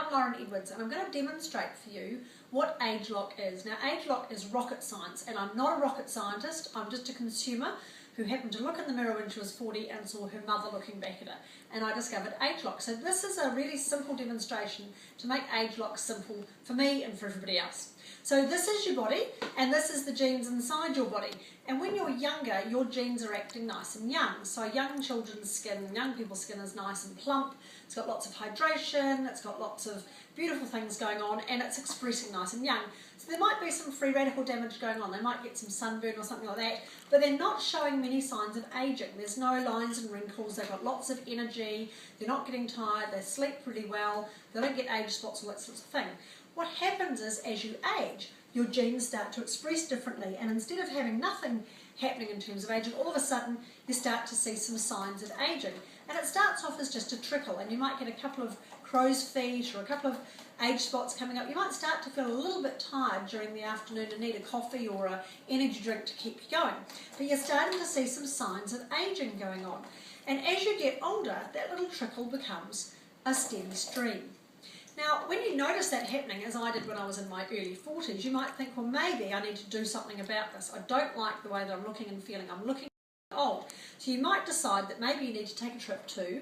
I'm Lauren Edwards and I'm going to demonstrate for you what ageLOC is. Now ageLOC is rocket science and I'm not a rocket scientist, I'm just a consumer who happened to look in the mirror when she was 40 and saw her mother looking back at her, and I discovered ageLOC. So this is a really simple demonstration to make ageLOC simple for me and for everybody else. So this is your body and this is the genes inside your body, and when you're younger your genes are acting nice and young. So young children's skin, young people's skin is nice and plump, it's got lots of hydration, it's got lots of beautiful things going on, and it's expressing nice and young. So there might be some free radical damage going on, they might get some sunburn or something like that, but they're not showing many signs of aging. There's no lines and wrinkles, they've got lots of energy, they're not getting tired, they sleep pretty well, they don't get age spots, all that sort of thing. What happens is as you age, your genes start to express differently, and instead of having nothing happening in terms of aging, all of a sudden you start to see some signs of aging. And it starts off as just a trickle, and you might get a couple of crow's feet or a couple of age spots coming up. You might start to feel a little bit tired during the afternoon and need a coffee or an energy drink to keep you going. But you're starting to see some signs of aging going on. And as you get older, that little trickle becomes a steady stream. Now, when you notice that happening, as I did when I was in my early 40s, you might think, well, maybe I need to do something about this. I don't like the way that I'm looking and feeling. I'm looking old. So you might decide that maybe you need to take a trip to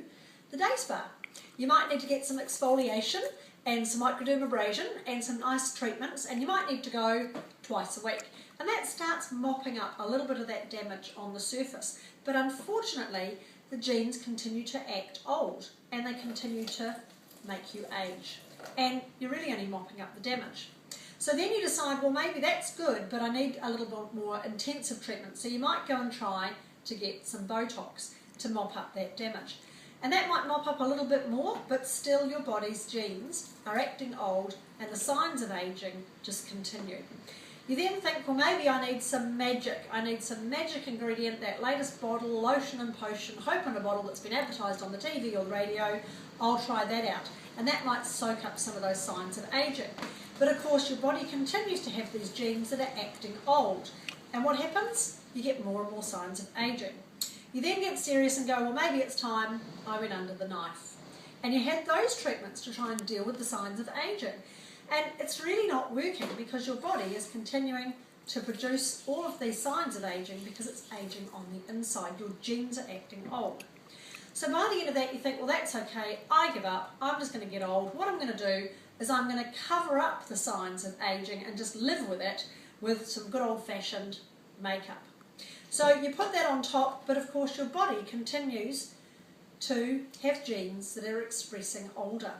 the day spa. You might need to get some exfoliation and some microdermabrasion and some nice treatments, and you might need to go twice a week. And that starts mopping up a little bit of that damage on the surface. But unfortunately, the genes continue to act old and they continue to make you age. And you're really only mopping up the damage. So then you decide, well, maybe that's good, but I need a little bit more intensive treatment. So you might go and try to get some Botox to mop up that damage. And that might mop up a little bit more, but still your body's genes are acting old and the signs of aging just continue. You then think, well, maybe I need some magic. I need some magic ingredient, that latest bottle, lotion and potion, hope in a bottle that's been advertised on the TV or the radio. I'll try that out. And that might soak up some of those signs of aging. But of course your body continues to have these genes that are acting old. And what happens? You get more and more signs of aging. You then get serious and go, well, maybe it's time I went under the knife. And you had those treatments to try and deal with the signs of aging. And it's really not working because your body is continuing to produce all of these signs of aging because it's aging on the inside. Your genes are acting old. So by the end of that you think, well, that's okay, I give up, I'm just going to get old. What I'm going to do is I'm going to cover up the signs of aging and just live with it with some good old-fashioned makeup. So you put that on top, but of course your body continues to have genes that are expressing older.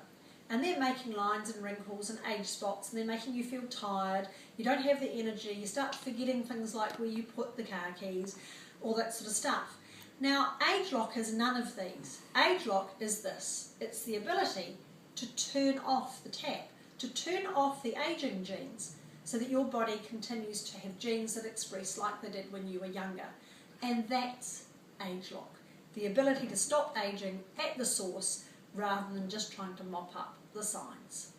And they're making lines and wrinkles and age spots, and they're making you feel tired, you don't have the energy, you start forgetting things like where you put the car keys, all that sort of stuff. Now ageLOC is none of these. ageLOC is this. It's the ability to turn off the tap, to turn off the aging genes so that your body continues to have genes that express like they did when you were younger. And that's ageLOC. The ability to stop aging at the source rather than just trying to mop up the signs.